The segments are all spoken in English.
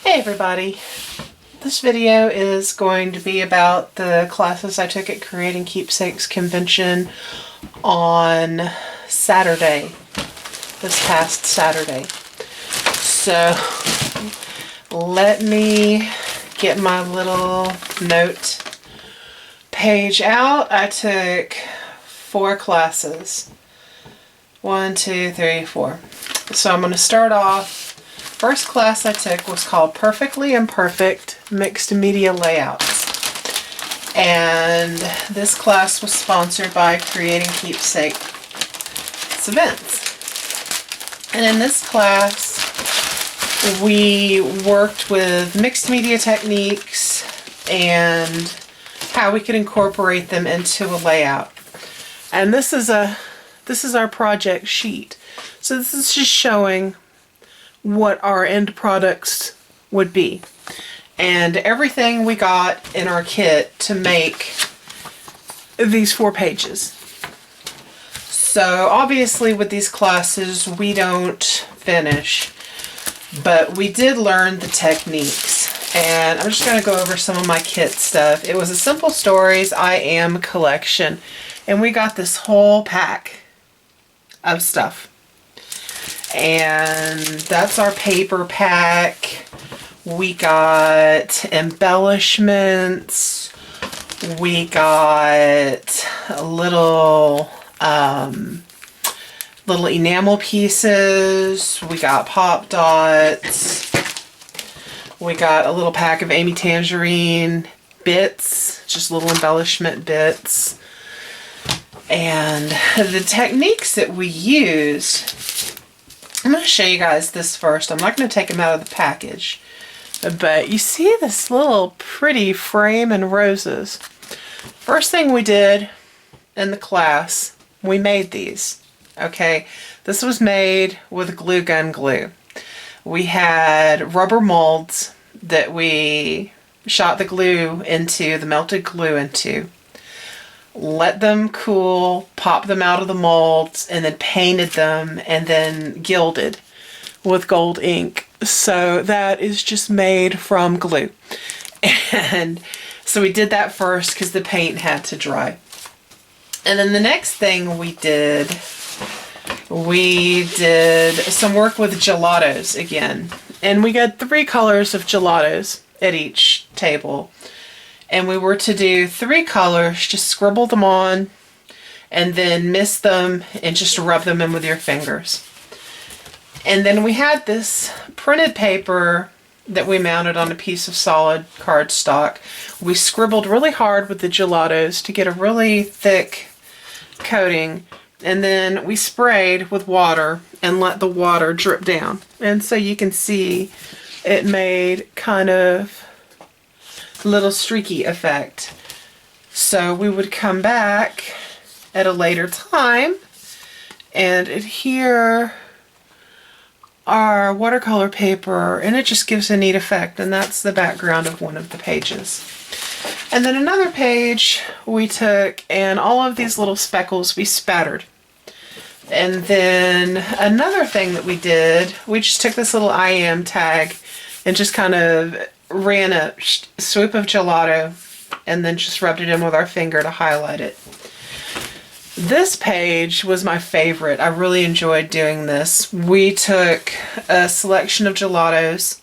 Hey everybody, this video is going to be about the classes I took at Creating Keepsakes Convention on Saturday, this past Saturday. So let me get my little note page out. I took 4 classes. 1, 2, 3, 4. So I'm going to start off. First class I took was called Perfectly Imperfect Mixed Media Layouts. And this class was sponsored by Creating Keepsakes Events. And in this class, we worked with mixed media techniques and how we could incorporate them into a layout. And this is our project sheet. So this is just showing what our end products would be. And everything we got in our kit to make these 4 pages. So obviously with these classes we don't finish, but we did learn the techniques. And I'm just going to go over some of my kit stuff. It was a Simple Stories I Am collection, and we got this whole pack of stuff. And that's our paper pack. We got embellishments. We got little enamel pieces. We got pop dots. We got a little pack of Amy Tangerine bits, just little embellishment bits. And the techniques that we used, I'm going to show you guys this first. I'm not going to take them out of the package. But you see this little pretty frame and roses. First thing we did in the class, we made these. Okay, this was made with glue gun glue. We had rubber molds that we shot the glue into, the melted glue into. Let them cool, pop them out of the molds, and then painted them and then gilded with gold ink. So that is just made from glue. And so we did that first because the paint had to dry. And then the next thing we did some work with gelatos again. And we got 3 colors of gelatos at each table. And we were to do 3 colors, just scribble them on, and then mist them and just rub them in with your fingers. And then we had this printed paper that we mounted on a piece of solid cardstock. We scribbled really hard with the gelatos to get a really thick coating, and then we sprayed with water and let the water drip down. And so you can see it made kind of little streaky effect. So we would come back at a later time and adhere our watercolor paper, and it just gives a neat effect. And that's the background of one of the pages. And then another page we took, and all of these little speckles we spattered. And then another thing that we did, we just took this little I am tag and just kind of ran a swoop of gelato and then just rubbed it in with our finger to highlight it. This page was my favorite. I really enjoyed doing this. We took a selection of gelatos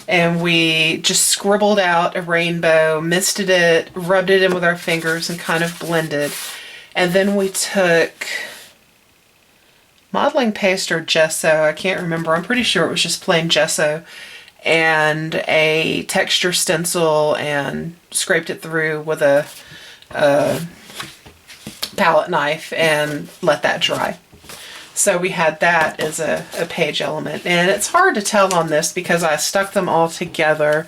and we just scribbled out a rainbow, misted it, rubbed it in with our fingers, and kind of blended. And then we took modeling paste or gesso, I can't remember. I'm pretty sure it was just plain gesso, and a texture stencil, and scraped it through with a palette knife and let that dry. So we had that as a page element. And it's hard to tell on this because I stuck them all together,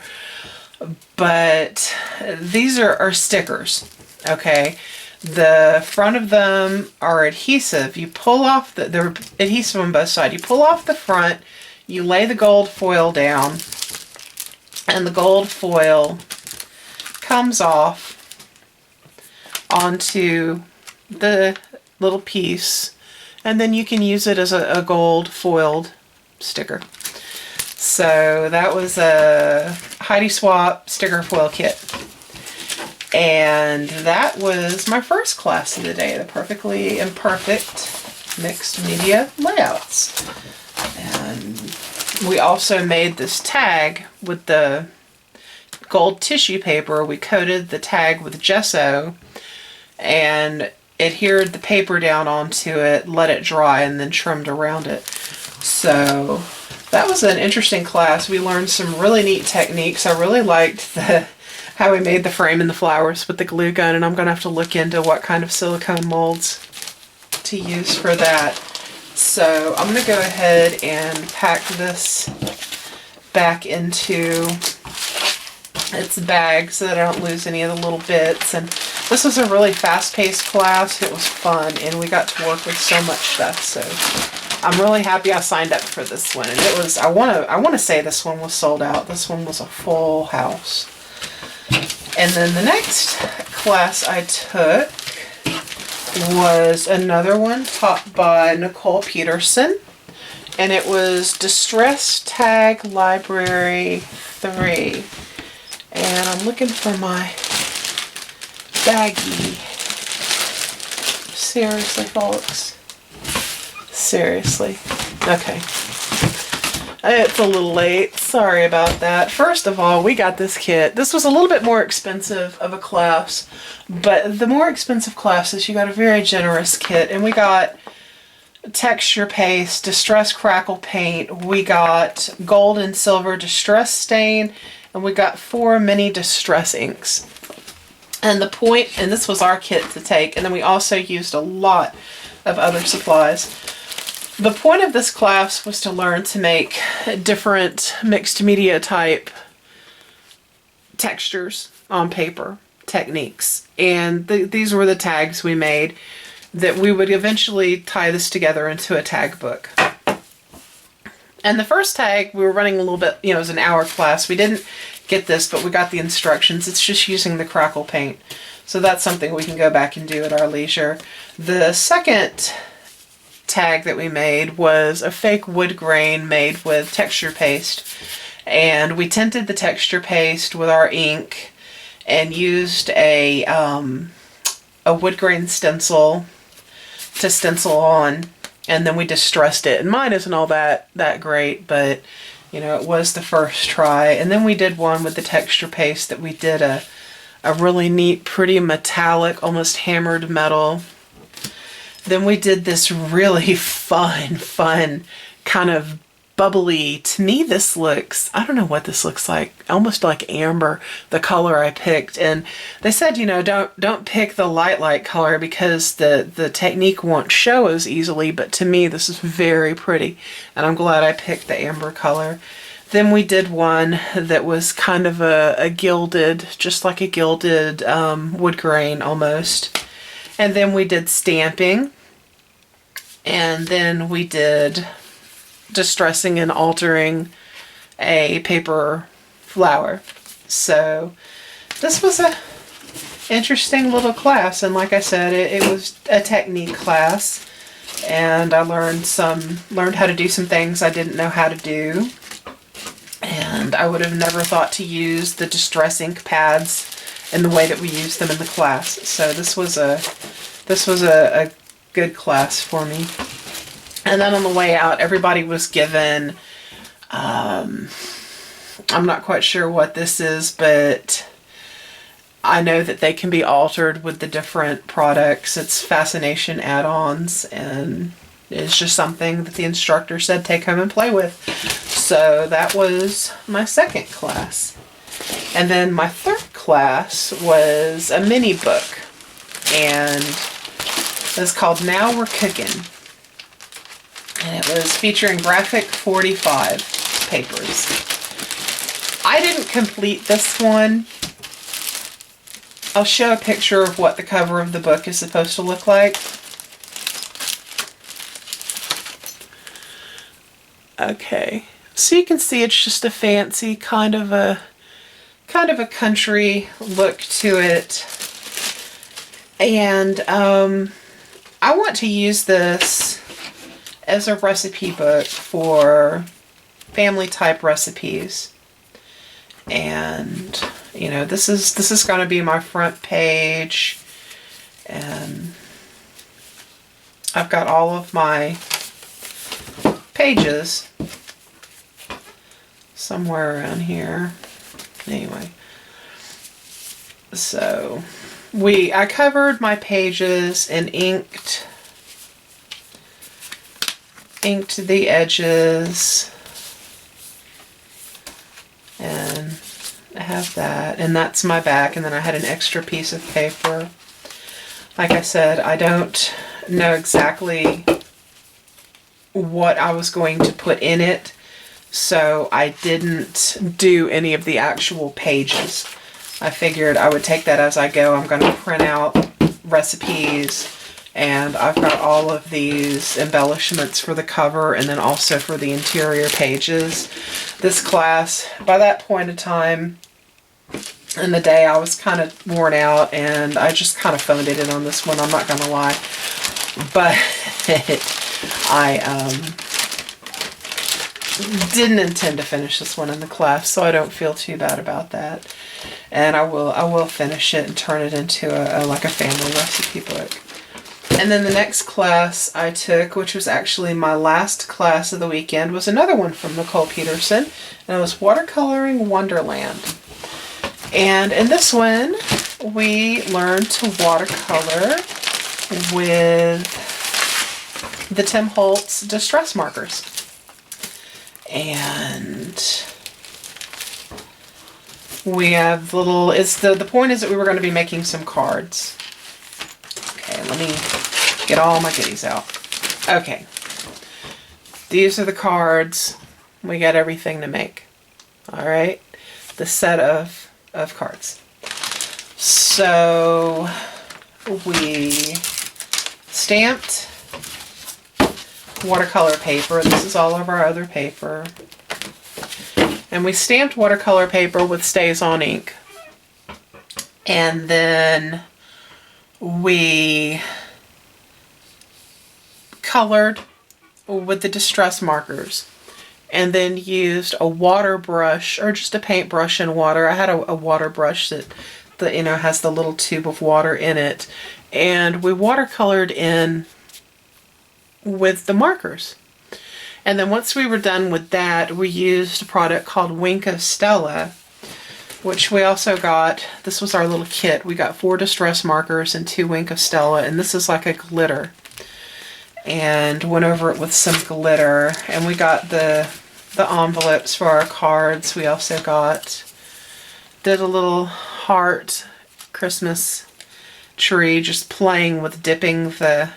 but these are stickers, okay? The front of them are adhesive. You pull off they're adhesive on both sides. You pull off the front, you lay the gold foil down, and the gold foil comes off onto the little piece, and then you can use it as a gold foiled sticker. So that was a Heidi Swap sticker foil kit. And that was my first class of the day, the Perfectly Imperfect Mixed Media Layouts. And we also made this tag with the gold tissue paper. We coated the tag with gesso and adhered the paper down onto it, let it dry, and then trimmed around it. So that was an interesting class. We learned some really neat techniques. I really liked how we made the frame and the flowers with the glue gun, and I'm going to have to look into what kind of silicone molds to use for that. So I'm going to go ahead and pack this back into its bag so that I don't lose any of the little bits. And this was a really fast-paced class. It was fun, and we got to work with so much stuff. So I'm really happy I signed up for this one. And it was, I want to say this one was sold out. This one was a full house. And then the next class I took was another one taught by Nicole Peterson. And it was Distress Tag Library 3. And I'm looking for my baggie. Seriously, folks. Seriously. Okay. It's a little late. Sorry about that. First of all, we got this kit. This was a little bit more expensive of a class, but the more expensive classes, you got a very generous kit. And we got texture paste, distress crackle paint, we got gold and silver distress stain, and we got 4 mini distress inks. And the point, and this was our kit to take, and then we also used a lot of other supplies. The point of this class was to learn to make different mixed media type textures on paper, techniques. And these were the tags we made that we would eventually tie this together into a tag book. And the first tag, we were running a little bit, it was an hour class. We didn't get this, but we got the instructions. It's just using the crackle paint. So that's something we can go back and do at our leisure. The second tag that we made was a fake wood grain made with texture paste. And we tinted the texture paste with our ink and used a wood grain stencil to stencil on, and then we distressed it. And mine isn't all that great, but it was the first try. And then we did one with the texture paste that we did a really neat, pretty metallic, almost hammered metal. Then we did this really fun kind of bubbly, to me this looks, I don't know what this looks like, almost like amber, the color I picked. And they said, don't pick the light color because the technique won't show as easily, but to me this is very pretty, and I'm glad I picked the amber color. Then we did one that was kind of a gilded, just like a gilded wood grain almost. And then we did stamping, and then we did distressing and altering a paper flower. So this was a interesting little class, and like I said, it was a technique class, and I learned how to do some things I didn't know how to do, and I would have never thought to use the distress ink pads in the way that we used them in the class. So this was a good class for me. And then on the way out, everybody was given, I'm not quite sure what this is, but I know that they can be altered with the different products. It's fascination add-ons, and it's just something that the instructor said take home and play with. So that was my second class. And then my third class was a mini book, and it's called Now We're Cooking. And it was featuring graphic 45 papers. I didn't complete this one. I'll show a picture of what the cover of the book is supposed to look like. Okay, so you can see it's just a fancy kind of a country look to it. And I want to use this as a recipe book for family type recipes. And, you know, this is going to be my front page. And I've got all of my pages somewhere around here. Anyway, so I covered my pages and inked the edges, and I have that, and that's my back, and then I had an extra piece of paper. Like I said, I don't know exactly what I was going to put in it, so I didn't do any of the actual pages. I figured I would take that as I go. I'm going to print out recipes, and I've got all of these embellishments for the cover and then also for the interior pages. This class, by that point in time in the day, I was kind of worn out, and I just kind of phoned it in on this one, I'm not going to lie. But I didn't intend to finish this one in the class, so I don't feel too bad about that. And I will finish it and turn it into like a family recipe book. And then the next class I took, which was actually my last class of the weekend, was another one from Nicole Peterson, and it was Watercoloring Wonderland. And in this one, we learned to watercolor with the Tim Holtz Distress Markers. And we have little, the point is that we were going to be making some cards. Okay, let me get all my goodies out. Okay, these are the cards. We got everything to make. All right, the set of cards. So we stamped watercolor paper. This is all of our other paper. And we stamped watercolor paper with StazOn ink. And then we colored with the distress markers, and then used a water brush or just a paintbrush in water. I had a water brush that has the little tube of water in it, and we watercolored in with the markers. And then once we were done with that, we used a product called Wink of Stella, which we also got. This was our little kit. We got 4 distress markers and 2 Wink of Stella, and this is like a glitter. And went over it with some glitter, and we got the envelopes for our cards. We also did a little heart Christmas tree, just playing with dipping the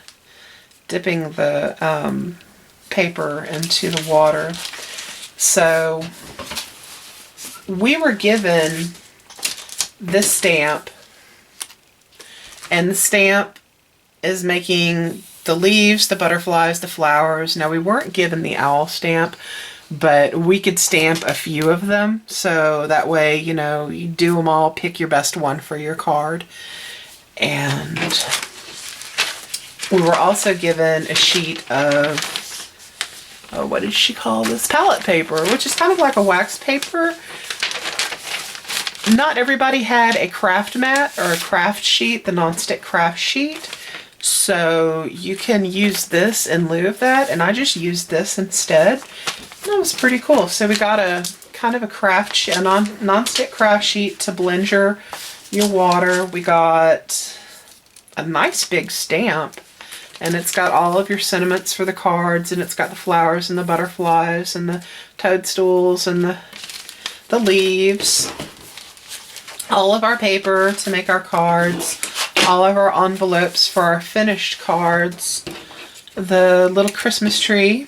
paper into the water. So we were given this stamp, and the stamp is making the leaves, the butterflies, the flowers. Now, we weren't given the owl stamp, but we could stamp a few of them, so that way, you do them all, pick your best one for your card. And we were also given a sheet of, what did she call this? Palette paper, which is kind of like a wax paper. Not everybody had a craft mat or a craft sheet, the nonstick craft sheet. So you can use this in lieu of that, and I just used this instead. That was pretty cool. So we got a kind of a craft sheet, a non-stick craft sheet to blend your water. We got a nice big stamp, and it's got all of your sentiments for the cards, and it's got the flowers and the butterflies and the toadstools and the leaves. All of our paper to make our cards. All of our envelopes for our finished cards, the little Christmas tree,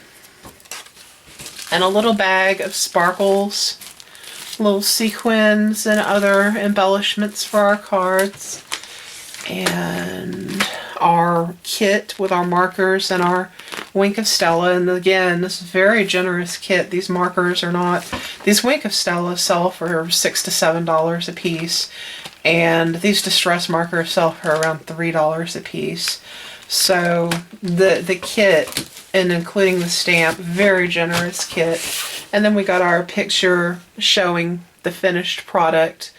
and a little bag of sparkles, little sequins and other embellishments for our cards, and our kit with our markers and our Wink of Stella. And again, this very generous kit. These markers are not, these Wink of Stella sell for $6 to $7 a piece. And these distress markers sell for around $3 a piece. So the kit, and including the stamp, very generous kit. And then we got our picture showing the finished product,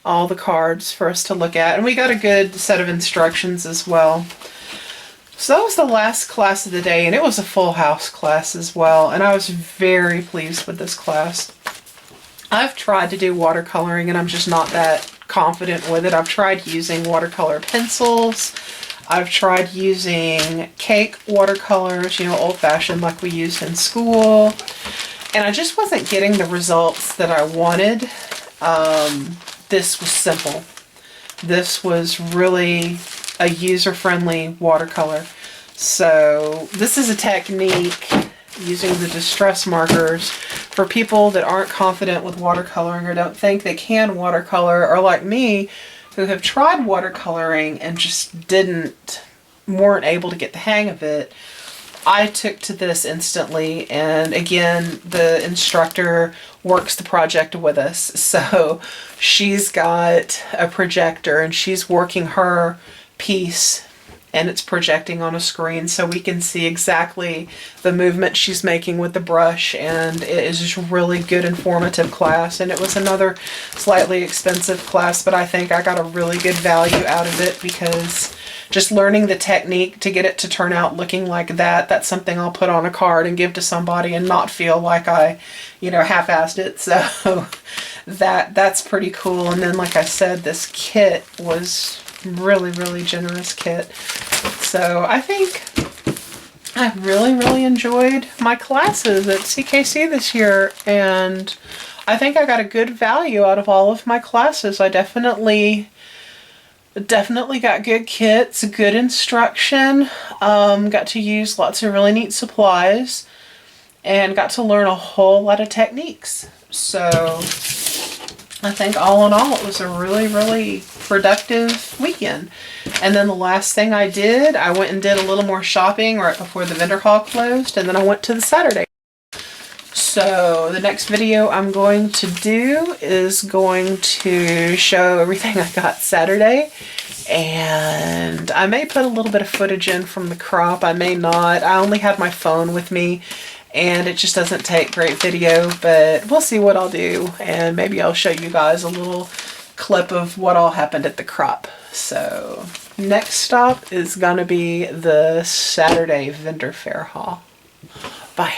all the cards for us to look at. And we got a good set of instructions as well. So that was the last class of the day, and it was a full house class as well. And I was very pleased with this class. I've tried to do watercoloring and I'm just not that confident with it. I've tried using watercolor pencils. I've tried using cake watercolors, you know, old-fashioned like we used in school. And I just wasn't getting the results that I wanted. This was simple. This was really a user-friendly watercolor. So this is a technique using the distress markers for people that aren't confident with watercoloring or don't think they can watercolor, or like me, who have tried watercoloring and just weren't able to get the hang of it. I took to this instantly, and again, the instructor works the project with us. So she's got a projector and she's working her piece and it's projecting on a screen so we can see exactly the movement she's making with the brush, and it is just really good informative class. And it was another slightly expensive class, but I think I got a really good value out of it, because just learning the technique to get it to turn out looking like that, that's something I'll put on a card and give to somebody and not feel like I, you know, half-assed it. So that's pretty cool. And then, like I said, this kit was really generous kit. So I think I really enjoyed my classes at CKC this year, and I think I got a good value out of all of my classes. I definitely got good kits, good instruction, got to use lots of really neat supplies, and got to learn a whole lot of techniques. So I think all in all, it was a really productive weekend. And then the last thing I did, I went and did a little more shopping right before the vendor hall closed, and then I went to the Saturday. So the next video I'm going to do is going to show everything I got Saturday, and I may put a little bit of footage in from the crop, I may not. I only had my phone with me and it just doesn't take great video, but we'll see what I'll do, and maybe I'll show you guys a little clip of what all happened at the crop. So next stop is gonna be the Saturday vendor fair haul. Bye.